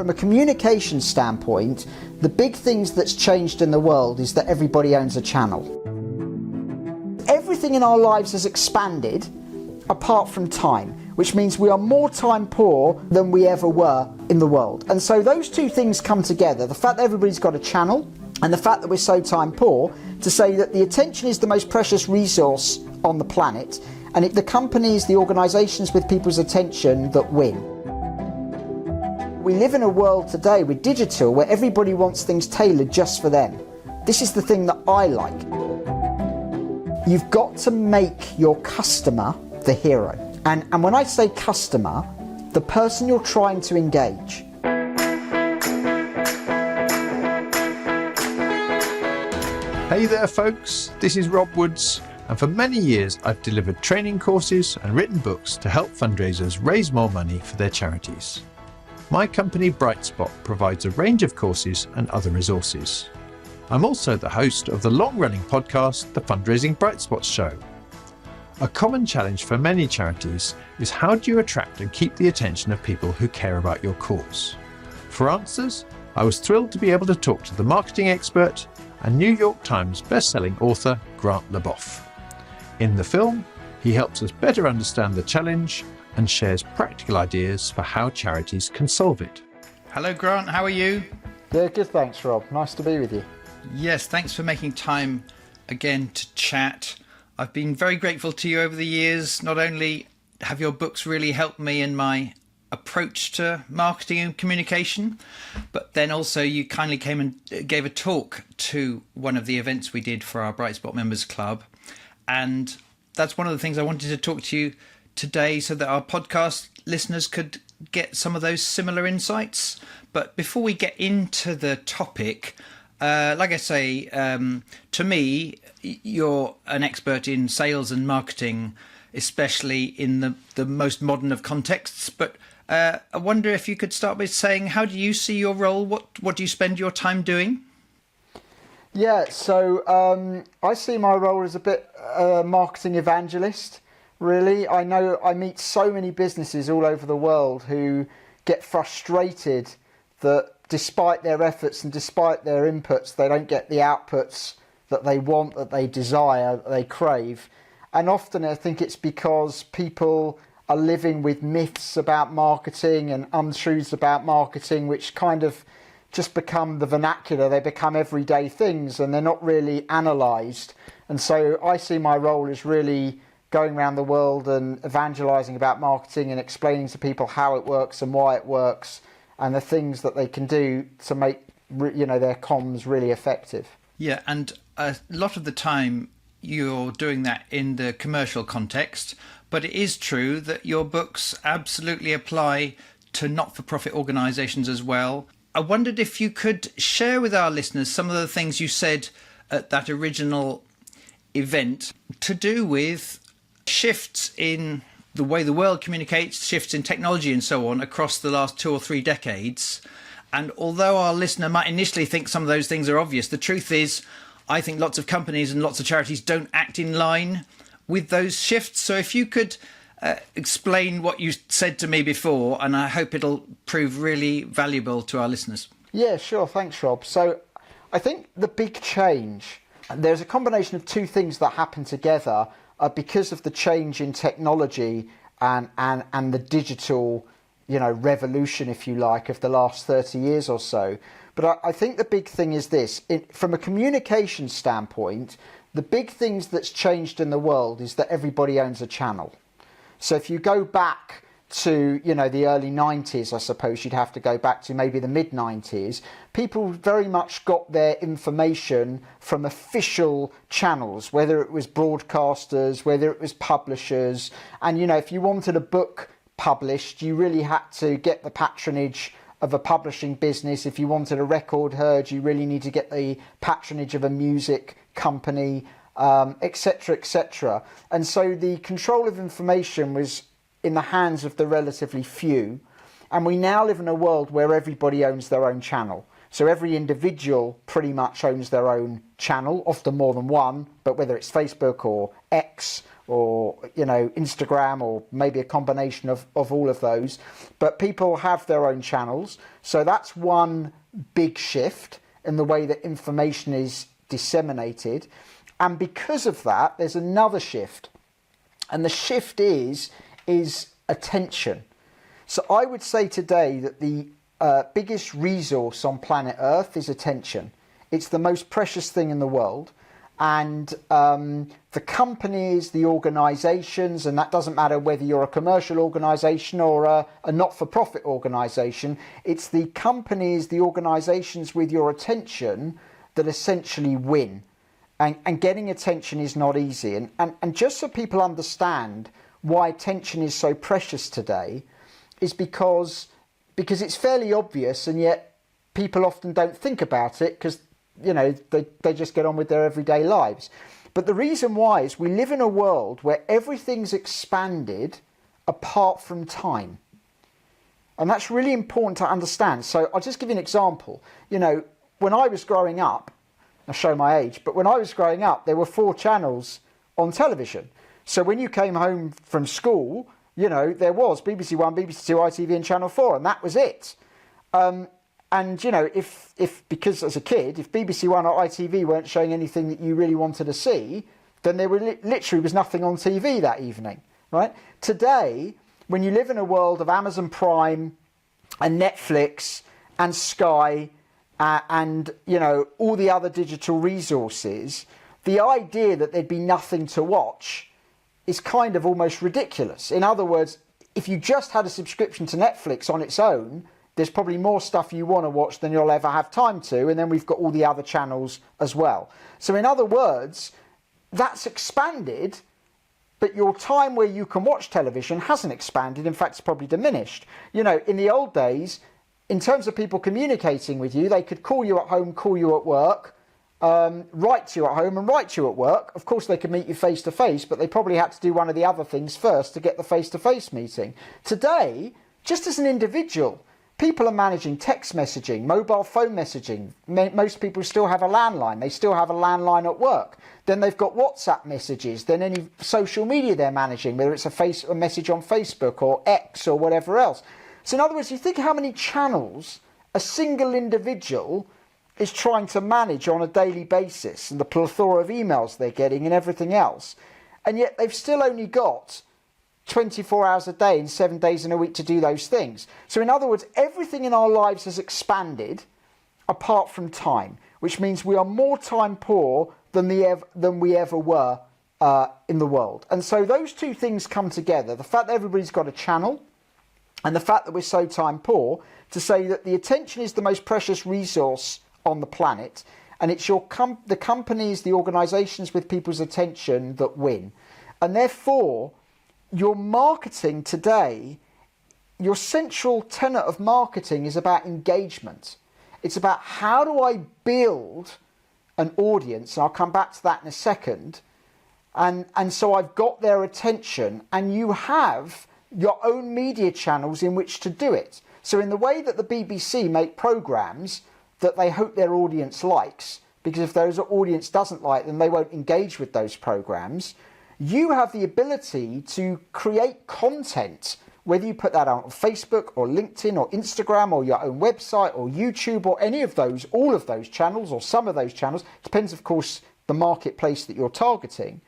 From a communication standpoint, the big things that's changed in the world is that everybody owns a channel. Everything in our lives has expanded apart from time, which means we are more time poor than we ever were in the world. And so those two things come together, the fact that everybody's got a channel and the fact that we're so time poor, to say that the attention is the most precious resource on the planet, and the companies, the organisations with people's attention that win. We live in a world today with digital where everybody wants things tailored just for them. This is the thing that I like. You've got to make your customer the hero. And when I say customer, the person you're trying to engage. Hey there folks, this is Rob Woods, and for many years I've delivered training courses and written books to help fundraisers raise more money for their charities. My company Brightspot provides a range of courses and other resources. I'm also the host of the long-running podcast, The Fundraising Brightspot Show. A common challenge for many charities is how do you attract and keep the attention of people who care about your cause? For answers, I was thrilled to be able to talk to the marketing expert and New York Times best-selling author Grant Leboff. In the film, he helps us better understand the challenge and shares practical ideas for how charities can solve it. Hello Grant, how are you? Yeah, good, thanks Rob. Nice to be with you. Yes, thanks for making time again to chat. I've been very grateful to you over the years. Not only have your books really helped me in my approach to marketing and communication, but then also you kindly came and gave a talk to one of the events we did for our Brightspot Members Club. And that's one of the things I wanted to talk to you today so that our podcast listeners could get some of those similar insights. But before we get into the topic, like I say, to me, you're an expert in sales and marketing, especially in the most modern of contexts. But I wonder if you could start by saying, how do you see your role? What do you spend your time doing? Yeah, so I see my role as a bit marketing evangelist, really. I know I meet so many businesses all over the world who get frustrated that despite their efforts and despite their inputs, they don't get the outputs that they want, that they desire, that they crave. And often I think it's because people are living with myths about marketing and untruths about marketing, which kind of just become the vernacular. They become everyday things and they're not really analysed. And so I see my role as really going around the world and evangelising about marketing and explaining to people how it works and why it works and the things that they can do to make their comms really effective. Yeah, and a lot of the time you're doing that in the commercial context, but it is true that your books absolutely apply to not-for-profit organisations as well. I wondered if you could share with our listeners some of the things you said at that original event to do with shifts in the way the world communicates, shifts in technology and so on across the last 2 or 3 decades. And although our listener might initially think some of those things are obvious, the truth is I think lots of companies and lots of charities don't act in line with those shifts. So if you could explain what you said to me before, and I hope it'll prove really valuable to our listeners. Yeah, sure. Thanks, Rob. So I think the big change, there's a combination of two things that happen together because of the change in technology and the digital, revolution, if you like, of the last 30 years or so. But I think the big thing is this. From a communication standpoint, the big things that's changed in the world is that everybody owns a channel. So if you go back to, the early 90s, I suppose you'd have to go back to maybe the mid-90s, people very much got their information from official channels, whether it was broadcasters, whether it was publishers. And, if you wanted a book published, you really had to get the patronage of a publishing business. If you wanted a record heard, you really need to get the patronage of a music company, etc., etc. And so the control of information was in the hands of the relatively few. And we now live in a world where everybody owns their own channel. So every individual pretty much owns their own channel, often more than one, but whether it's Facebook or X or Instagram, or maybe a combination of all of those. But people have their own channels. So that's one big shift in the way that information is disseminated. And because of that, there's another shift. And the shift is attention. So I would say today that the biggest resource on planet Earth is attention. It's the most precious thing in the world. And the companies, the organisations, and that doesn't matter whether you're a commercial organisation or a not-for-profit organisation, it's the companies, the organisations with your attention that essentially win. And getting attention is not easy. And just so people understand why attention is so precious today, is because it's fairly obvious, and yet people often don't think about it because they just get on with their everyday lives. But the reason why is we live in a world where everything's expanded apart from time. And that's really important to understand. So I'll just give you an example. When I was growing up, I'll show my age, but when I was growing up, there were 4 channels on television. So when you came home from school, there was BBC One, BBC Two, ITV and Channel 4, and that was it. And if because as a kid, if BBC One or ITV weren't showing anything that you really wanted to see, then there literally was nothing on TV that evening, right? Today, when you live in a world of Amazon Prime and Netflix and Sky and all the other digital resources, the idea that there'd be nothing to watch is kind of almost ridiculous. In other words, if you just had a subscription to Netflix on its own, there's probably more stuff you want to watch than you'll ever have time to, and then we've got all the other channels as well. So in other words, that's expanded, but your time where you can watch television hasn't expanded. In fact, it's probably diminished. In the old days, in terms of people communicating with you, they could call you at home, call you at work, write to you at home and write to you at work. Of course, they could meet you face to face, but they probably had to do one of the other things first to get the face to face meeting. Today, just as an individual, people are managing text messaging, mobile phone messaging. Most people still have a landline. They still have a landline at work. Then they've got WhatsApp messages. Then any social media they're managing, whether it's a message on Facebook or X or whatever else. So in other words, you think how many channels a single individual is trying to manage on a daily basis, and the plethora of emails they're getting and everything else. And yet they've still only got 24 hours a day and 7 days in a week to do those things. So in other words, everything in our lives has expanded apart from time, which means we are more time poor than we ever were in the world. And so those two things come together, the fact that everybody's got a channel and the fact that we're so time poor, to say that the attention is the most precious resource on the planet, and it's the companies, the organisations with people's attention that win. And therefore, your marketing today, your central tenet of marketing is about engagement. It's about how do I build an audience, and I'll come back to that in a second. And so I've got their attention, and you have your own media channels in which to do it. So in the way that the BBC make programmes that they hope their audience likes, because if their audience doesn't like them, they won't engage with those programmes, you have the ability to create content, whether you put that out on Facebook or LinkedIn or Instagram or your own website or YouTube or any of those, all of those channels or some of those channels. Depends, of course, the marketplace that you're targeting.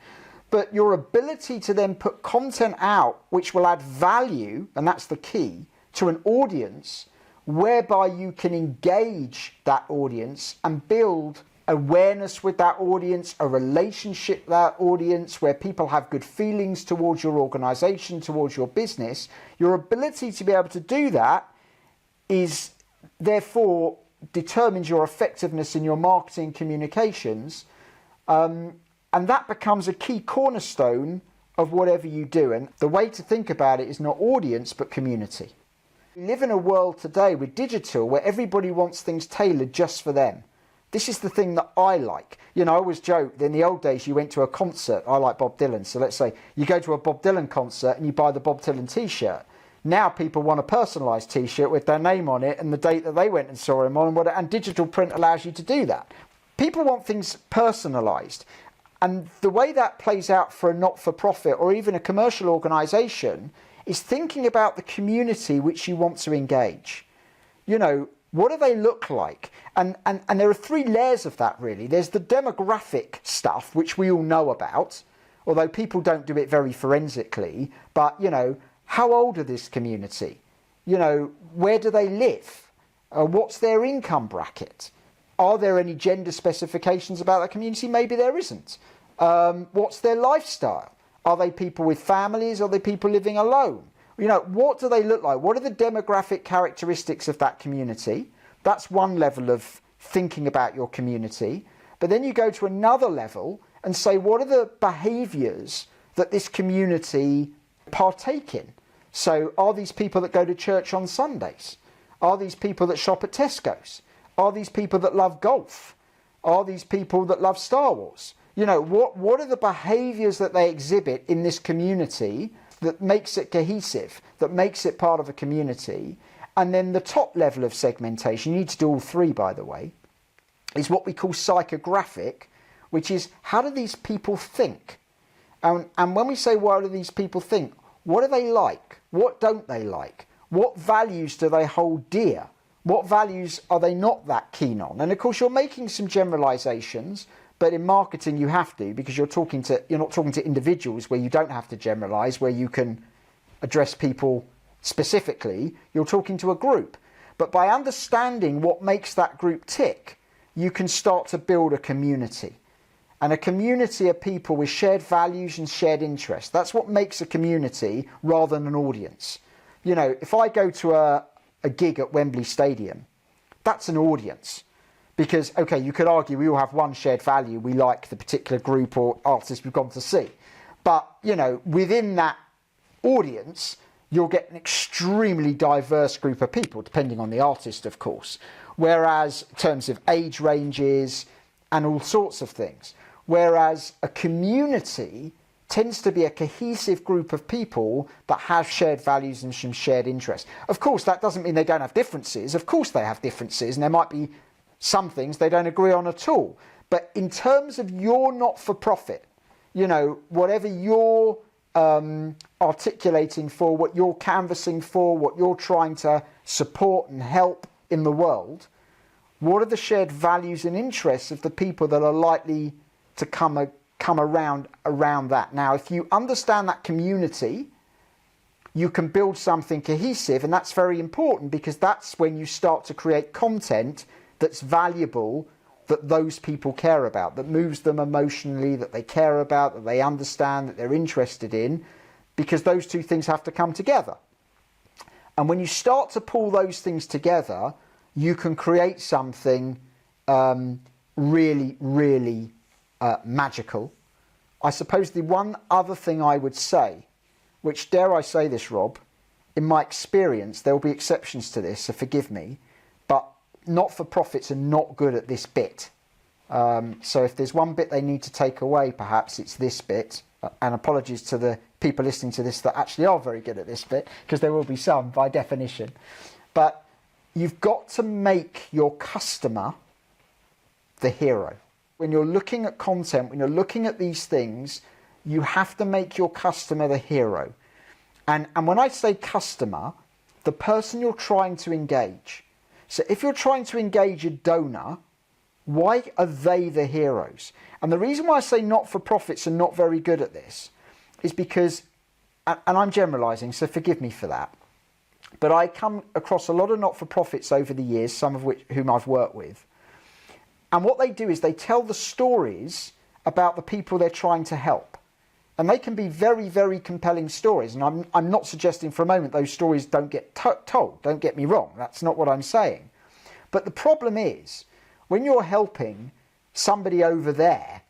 But your ability to then put content out which will add value, and that's the key, to an audience, whereby you can engage that audience and build awareness with that audience, a relationship with that audience where people have good feelings towards your organisation, towards your business. Your ability to be able to do that is therefore determines your effectiveness in your marketing communications, and that becomes a key cornerstone of whatever you do. And the way to think about it is not audience but community. We live in a world today with digital where everybody wants things tailored just for them. This is the thing that I like. I always joke that in the old days you went to a concert. I like Bob Dylan. So let's say you go to a Bob Dylan concert and you buy the Bob Dylan t-shirt. Now people want a personalised t-shirt with their name on it and the date that they went and saw him on, and digital print allows you to do that. People want things personalised. And the way that plays out for a not-for-profit or even a commercial organisation is thinking about the community which you want to engage. You know, what do they look like? And there are three layers of that, really. There's the demographic stuff, which we all know about, although people don't do it very forensically. But, you know, how old are this community? You know, where do they live? What's their income bracket? Are there any gender specifications about that community? Maybe there isn't. What's their lifestyle? Are they people with families? Are they people living alone? You know, what do they look like? What are the demographic characteristics of that community? That's one level of thinking about your community. But then you go to another level and say, what are the behaviours that this community partake in? So are these people that go to church on Sundays? Are these people that shop at Tesco's? Are these people that love golf? Are these people that love Star Wars? You know, what are the behaviours that they exhibit in this community that makes it cohesive, that makes it part of a community? And then the top level of segmentation, you need to do all three, by the way, is what we call psychographic, which is how do these people think? And when we say what do these people think, what do they like? What don't they like? What values do they hold dear? What values are they not that keen on? And of course, you're making some generalizations, but in marketing you have to, because you're not talking to individuals where you don't have to generalize, where you can address people specifically. You're talking to a group. But by understanding what makes that group tick, you can start to build a community. And a community of people with shared values and shared interests. That's what makes a community rather than an audience. You know, if I go to a gig at Wembley Stadium, that's an audience. Because, okay, you could argue we all have one shared value. We like the particular group or artist we've gone to see. But, you know, within that audience, you'll get an extremely diverse group of people, depending on the artist, of course. Whereas, in terms of age ranges and all sorts of things. Whereas a community tends to be a cohesive group of people that have shared values and some shared interests. Of course, that doesn't mean they don't have differences. Of course they have differences, and there might be some things they don't agree on at all. But in terms of your not-for-profit, you know, whatever you're articulating for, what you're canvassing for, what you're trying to support and help in the world, what are the shared values and interests of the people that are likely to come around that? Now, if you understand that community, you can build something cohesive, and that's very important, because that's when you start to create content that's valuable, that those people care about, that moves them emotionally, that they care about, that they understand, that they're interested in, because those two things have to come together. And when you start to pull those things together, you can create something really, really magical. I suppose the one other thing I would say, which, dare I say this, Rob, in my experience, there will be exceptions to this, so forgive me, but not-for-profits are not good at this bit. So if there's one bit they need to take away, perhaps it's this bit. And apologies to the people listening to this that actually are very good at this bit, because there will be some by definition. But you've got to make your customer the hero. When you're looking at content, when you're looking at these things, you have to make your customer the hero. And when I say customer, the person you're trying to engage. So if you're trying to engage a donor, why are they the heroes? And the reason why I say not-for-profits are not very good at this is because, and I'm generalising, so forgive me for that, but I come across a lot of not-for-profits over the years, some of whom I've worked with. And what they do is they tell the stories about the people they're trying to help. And they can be very, very compelling stories. And I'm not suggesting for a moment those stories don't get told. Don't get me wrong. That's not what I'm saying. But the problem is, when you're helping somebody over there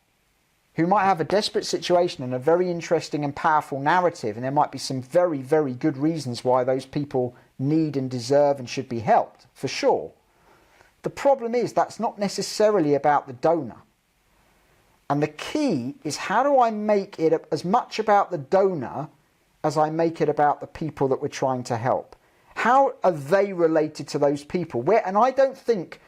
who might have a desperate situation and a very interesting and powerful narrative, and there might be some very, very good reasons why those people need and deserve and should be helped, for sure. The problem is that's not necessarily about the donor. And the key is, how do I make it as much about the donor as I make it about the people that we're trying to help? How are they related to those people? And I don't think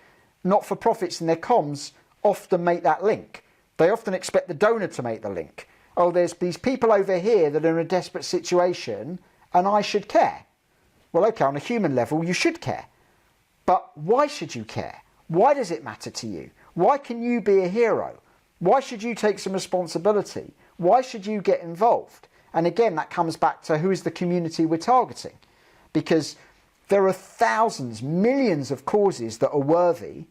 not-for-profits and their comms often make that link. They often expect the donor to make the link. Oh, there's these people over here that are in a desperate situation and I should care. Well, okay, on a human level, you should care. But why should you care? Why does it matter to you? Why can you be a hero? Why should you take some responsibility? Why should you get involved? And again, that comes back to who is the community we're targeting. Because there are thousands, millions of causes that are worthy.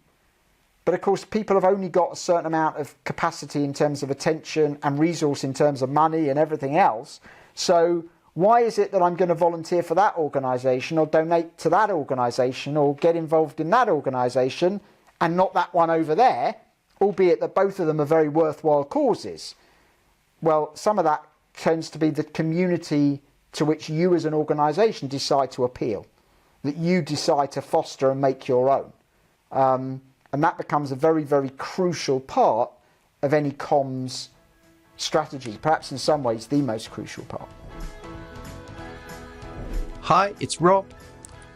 But of course, people have only got a certain amount of capacity in terms of attention and resource in terms of money and everything else. So why is it that I'm going to volunteer for that organisation or donate to that organisation or get involved in that organisation and not that one over there, albeit that both of them are very worthwhile causes? Well, some of that tends to be the community to which you as an organisation decide to appeal, that you decide to foster and make your own. And that becomes a very, very crucial part of any comms strategy, perhaps in some ways the most crucial part. Hi, it's Rob.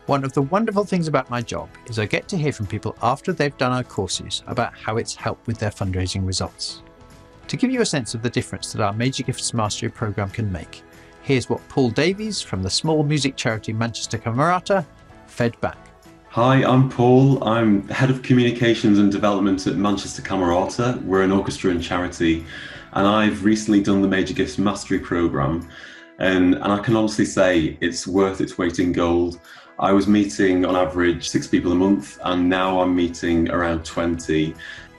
One of the wonderful things about my job is I get to hear from people after they've done our courses about how it's helped with their fundraising results. To give you a sense of the difference that our Major Gifts Mastery programme can make, here's what Paul Davies from the small music charity Manchester Camerata fed back. Hi, I'm Paul. I'm Head of Communications and Development at Manchester Camerata. We're an orchestra and charity, and I've recently done the Major Gifts Mastery programme, and I can honestly say it's worth its weight in gold. I was meeting on average 6 people a month, and now I'm meeting around 20.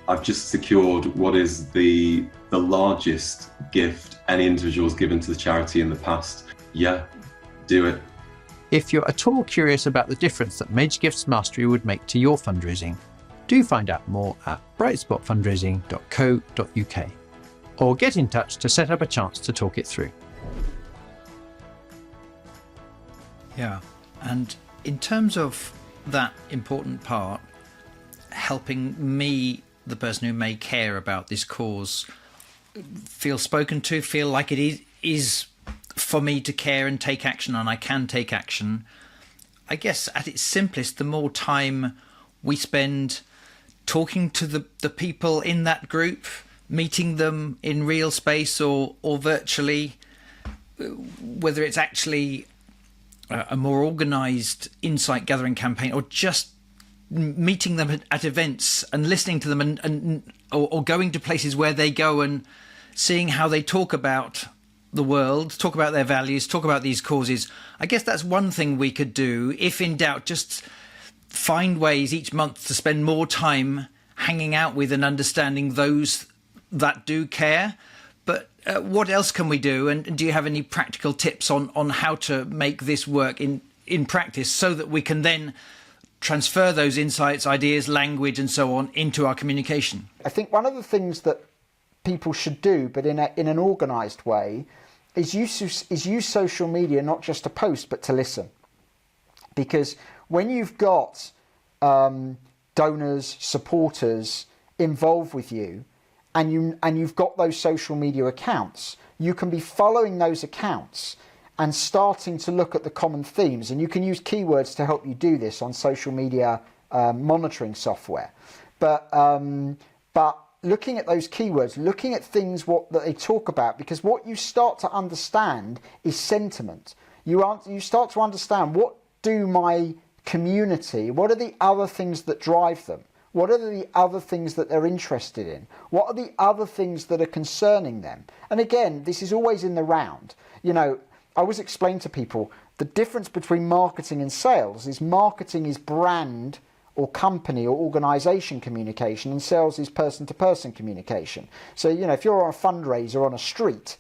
I've just secured what is the largest gift any individual's given to the charity in the past. Yeah, do it. If you're at all curious about the difference that Major Gifts Mastery would make to your fundraising, do find out more at brightspotfundraising.co.uk or get in touch to set up a chance to talk it through. Yeah, and in terms of that important part, helping me, the person who may care about this cause, feel spoken to, feel like it is for me to care and take action, and I can take action. I guess at its simplest, the more time we spend talking to the people in that group, meeting them in real space or virtually, whether it's actually a more organised insight gathering campaign or just meeting them at events and listening to them or going to places where they go and seeing how they talk about the world, talk about their values, talk about these causes. I guess that's one thing we could do. If in doubt, just find ways each month to spend more time hanging out with and understanding those that do care. But what else can we do? And do you have any practical tips on how to make this work in practice so that we can then transfer those insights, ideas, language and so on into our communication? I think one of the things that people should do, but in an organised way, is use social media not just to post but to listen. Because when you've got donors, supporters involved with you, and you've got those social media accounts, you can be following those accounts and starting to look at the common themes. And you can use keywords to help you do this on social media monitoring software. But looking at those keywords, looking at things that they talk about, because what you start to understand is sentiment. You start to understand, what do my community, what are the other things that drive them? What are the other things that they're interested in? What are the other things that are concerning them? And again, this is always in the round. You know, I always explain to people the difference between marketing and sales is marketing is brand or company or organisation communication, and sales is person-to-person communication. So, you know, if you're on a fundraiser on a street,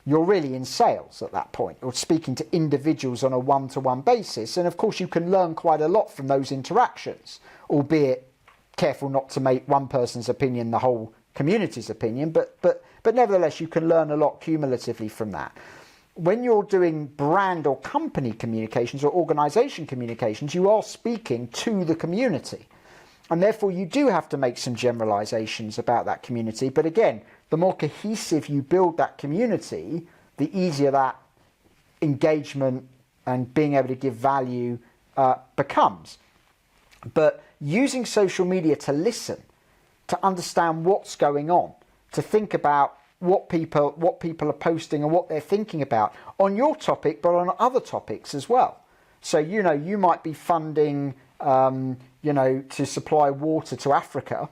you're really in sales at that point, or speaking to individuals on a one-to-one basis. And of course, you can learn quite a lot from those interactions, albeit careful not to make one person's opinion the whole community's opinion, but nevertheless, you can learn a lot cumulatively from that. When you're doing brand or company communications or organisation communications, you are speaking to the community. And therefore, you do have to make some generalisations about that community. But again, the more cohesive you build that community, the easier that engagement and being able to give value becomes. But using social media to listen, to understand what's going on, to think about what people are posting and what they're thinking about on your topic, but on other topics as well. So, you might be funding, to supply water to Africa,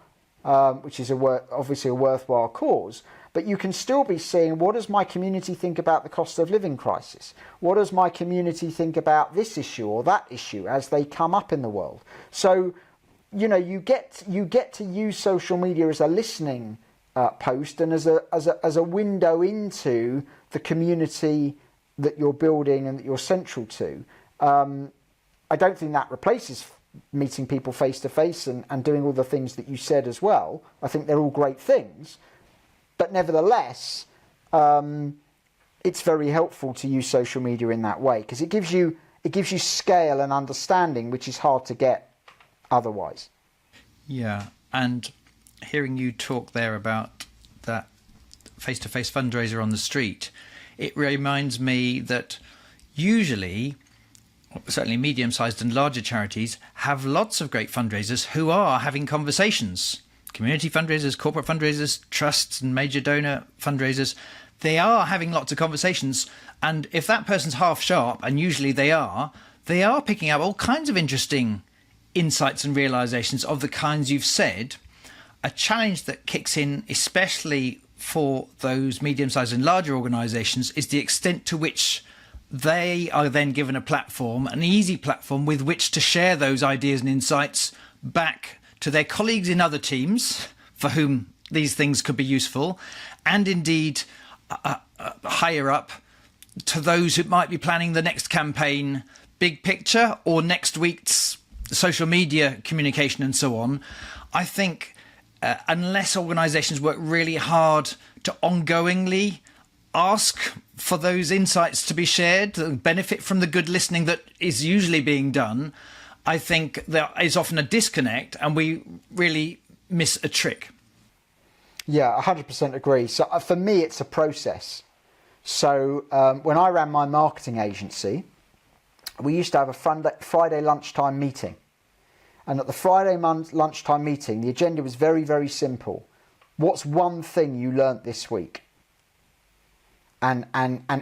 which is obviously a worthwhile cause. But you can still be seeing, what does my community think about the cost of living crisis? What does my community think about this issue or that issue as they come up in the world? So, you get to use social media as a listening post and as a window into the community that you're building and that you're central to. I don't think that replaces meeting people face to face and doing all the things that you said as well. I think they're all great things, but nevertheless, it's very helpful to use social media in that way, because it gives you scale and understanding, which is hard to get otherwise. Yeah, and hearing you talk there about that face-to-face fundraiser on the street, it reminds me that usually, certainly medium-sized and larger charities, have lots of great fundraisers who are having conversations. Community fundraisers, corporate fundraisers, trusts and major donor fundraisers, they are having lots of conversations. And if that person's half sharp, and usually they are picking up all kinds of interesting insights and realizations of the kinds you've said. A challenge that kicks in, especially for those medium-sized and larger organizations, is the extent to which they are then given a platform, an easy platform with which to share those ideas and insights back to their colleagues in other teams for whom these things could be useful, and indeed higher up to those who might be planning the next campaign, big picture, or next week's social media communication and so on. I think unless organisations work really hard to ongoingly ask for those insights to be shared, to benefit from the good listening that is usually being done, I think there is often a disconnect and we really miss a trick. Yeah, 100% agree. So for me, it's a process. So when I ran my marketing agency, we used to have a Friday lunchtime meeting. And at the Friday lunchtime meeting, the agenda was very, very simple. What's one thing you learnt this week? And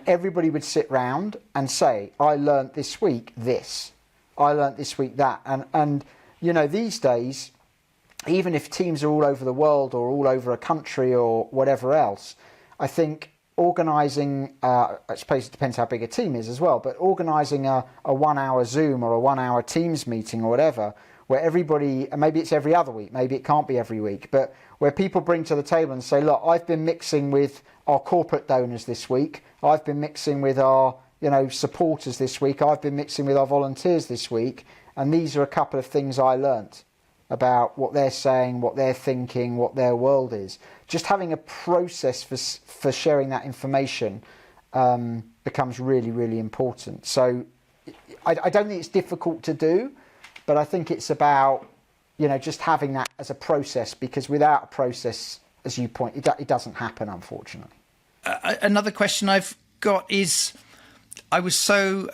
everybody would sit round and say, I learnt this week this. I learnt this week that. And these days, even if teams are all over the world or all over a country or whatever else, I think organising, I suppose it depends how big a team is as well, but organising a 1 hour Zoom or a 1 hour Teams meeting or whatever, where everybody, and maybe it's every other week, maybe it can't be every week, but where people bring to the table and say, look, I've been mixing with our corporate donors this week, I've been mixing with our supporters this week, I've been mixing with our volunteers this week, and these are a couple of things I learnt about what they're saying, what they're thinking, what their world is. Just having a process for sharing that information becomes really, really important. So I don't think it's difficult to do, but I think it's about just having that as a process, because without a process, as you point, it doesn't happen, unfortunately. Another question I've got is, I was so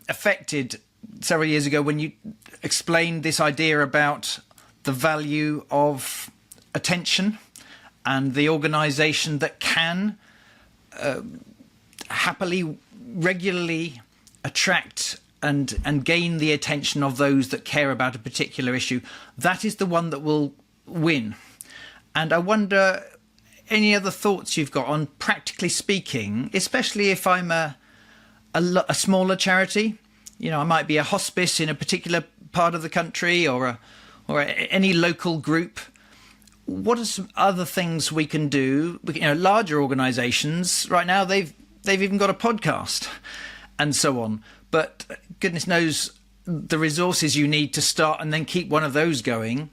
affected several years ago when you explained this idea about the value of attention and the organisation that can happily, regularly attract and gain the attention of those that care about a particular issue. That is the one that will win. And I wonder, any other thoughts you've got on, practically speaking, especially if I'm a smaller charity, I might be a hospice in a particular part of the country or any local group. What are some other things we can do? Larger organisations right now, they've even got a podcast and so on. But goodness knows the resources you need to start and then keep one of those going.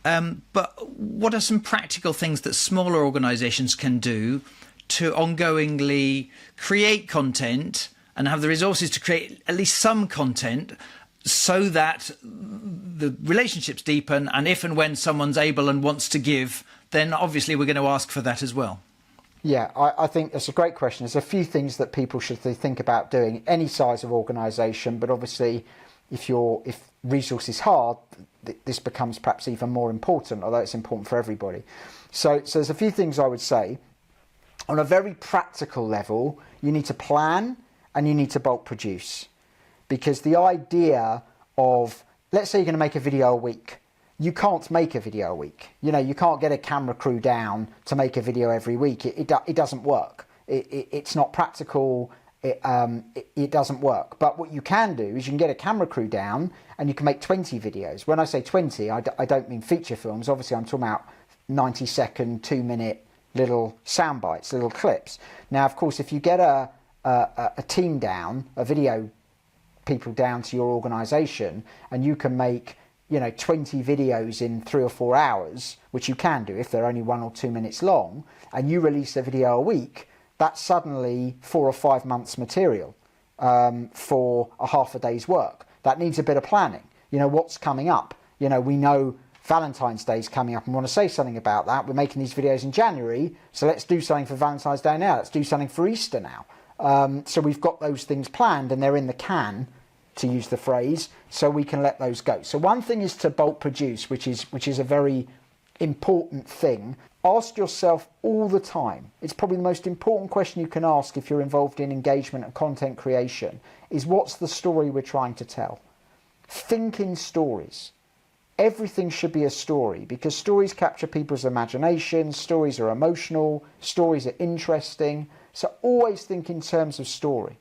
But what are some practical things that smaller organisations can do to ongoingly create content and have the resources to create at least some content, so that the relationships deepen, and if and when someone's able and wants to give, then obviously we're going to ask for that as well? Yeah, I think that's a great question. There's a few things that people should think about doing, any size of organisation, but obviously if resource is hard, this becomes perhaps even more important, although it's important for everybody. So there's a few things I would say. On a very practical level, you need to plan and you need to bulk produce. Because the idea of, let's say you're going to make a video a week. You can't make a video a week. You know, you can't get a camera crew down to make a video every week. It doesn't work. It's not practical. It doesn't work. But what you can do is you can get a camera crew down and you can make 20 videos. When I say 20, I don't mean feature films. Obviously, I'm talking about 90-second, 2-minute little sound bites, little clips. Now, of course, if you get a team down, a video people down to your organisation, and you can make 20 videos in 3 or 4 hours, which you can do if they're only 1 or 2 minutes long, and you release a video a week, that's suddenly 4 or 5 months material for a half a day's work. That needs a bit of planning. What's coming up? We know Valentine's Day's coming up and want to say something about that. We're making these videos in January, so let's do something for Valentine's Day now. Let's do something for Easter now. So we've got those things planned and they're in the can, to use the phrase, so we can let those go. So one thing is to bulk produce, which is a very important thing. Ask yourself all the time. It's probably the most important question you can ask if you're involved in engagement and content creation, is what's the story we're trying to tell? Think in stories. Everything should be a story, because stories capture people's imagination, stories are emotional, stories are interesting. So always think in terms of story.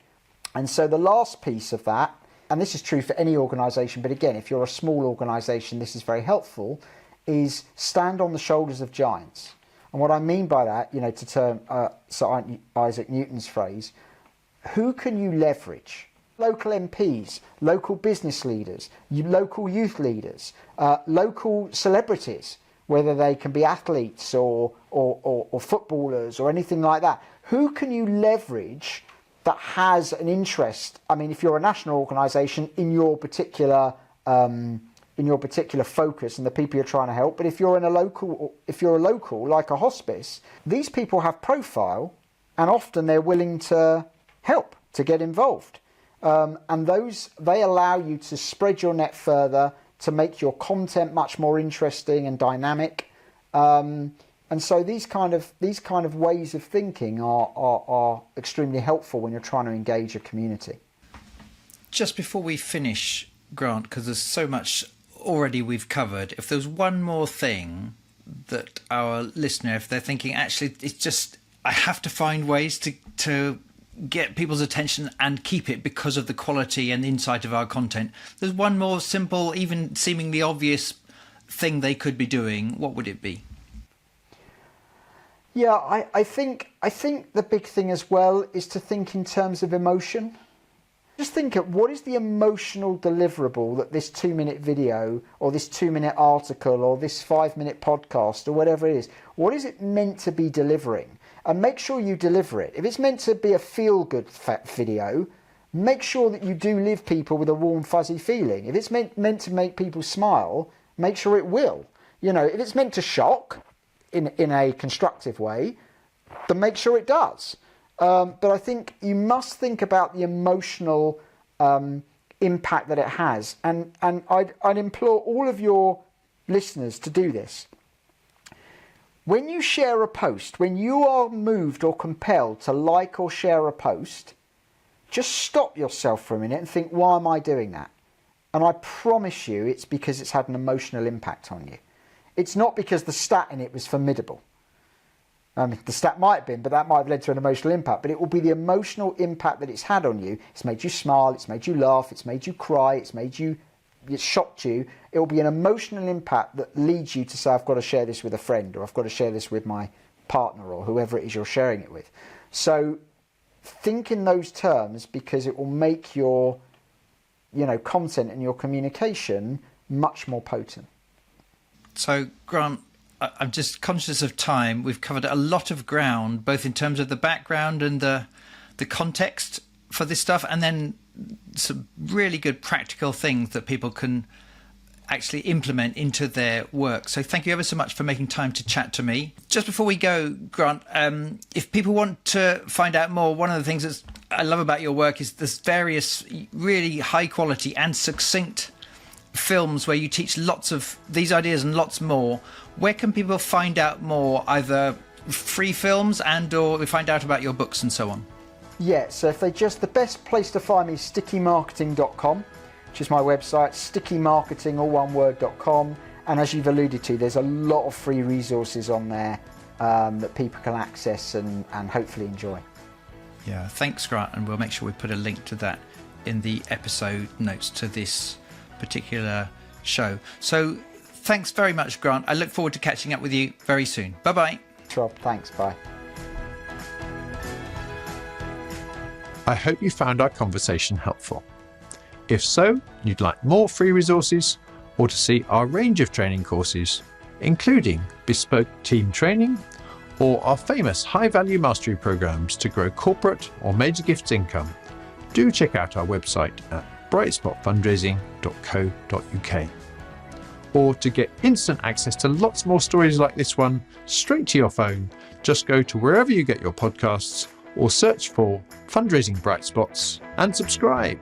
And so the last piece of that, and this is true for any organisation, but again, if you're a small organisation, this is very helpful, is stand on the shoulders of giants. And what I mean by that, to turn Sir Isaac Newton's phrase, who can you leverage? Local MPs, local business leaders, local youth leaders, local celebrities, whether they can be athletes or footballers or anything like that. Who can you leverage that has an interest? I mean, if you're a national organisation, in your particular focus and the people you're trying to help, but if you're a local like a hospice, these people have profile, and often they're willing to help, to get involved, and they allow you to spread your net further, to make your content much more interesting and dynamic. And so these kind of ways of thinking are extremely helpful when you're trying to engage a community. Just before we finish, Grant, because there's so much already we've covered, if there's one more thing that our listener, if they're thinking, actually, it's just, I have to find ways to get people's attention and keep it because of the quality and insight of our content, there's one more simple, even seemingly obvious thing they could be doing, what would it be? Yeah, I think the big thing as well is to think in terms of emotion. Just think of what is the emotional deliverable that this 2-minute video or this 2-minute article or this 5-minute podcast or whatever it is, what is it meant to be delivering? And make sure you deliver it. If it's meant to be a feel-good video, make sure that you do leave people with a warm, fuzzy feeling. If it's meant to make people smile, make sure it will. If it's meant to shock in a constructive way, then make sure it does. But I think you must think about the emotional impact that it has. And I'd implore all of your listeners to do this. When you share a post, when you are moved or compelled to like or share a post, just stop yourself for a minute and think, why am I doing that? And I promise you it's because it's had an emotional impact on you. It's not because the stat in it was formidable. The stat might have been, but that might have led to an emotional impact. But it will be the emotional impact that it's had on you. It's made you smile, it's made you laugh, it's made you cry, it's shocked you. It will be an emotional impact that leads you to say, I've got to share this with a friend, or I've got to share this with my partner, or whoever it is you're sharing it with. So think in those terms, because it will make your content and your communication much more potent. So, Grant, I'm just conscious of time. We've covered a lot of ground, both in terms of the background and the context for this stuff, and then some really good practical things that people can actually implement into their work. So thank you ever so much for making time to chat to me. Just before we go, Grant, if people want to find out more, one of the things that I love about your work is there's various really high quality and succinct films where you teach lots of these ideas and lots more. Where can people find out more, either free films and or find out about your books and so on? Yeah, so if the best place to find me is stickymarketing.com, which is my website, stickymarketing, all one word.com. And as you've alluded to, there's a lot of free resources on there that people can access and hopefully enjoy. Yeah, thanks, Grant, and we'll make sure we put a link to that in the episode notes to this particular show. So thanks very much, Grant. I look forward to catching up with you very soon. Bye-bye. Rob, thanks, bye. I hope you found our conversation helpful. If so, you'd like more free resources or to see our range of training courses, including bespoke team training or our famous high-value mastery programs to grow corporate or major gifts income, do check out our website at brightspotfundraising.co.uk. Or to get instant access to lots more stories like this one straight to your phone, just go to wherever you get your podcasts or search for Fundraising Bright Spots and subscribe.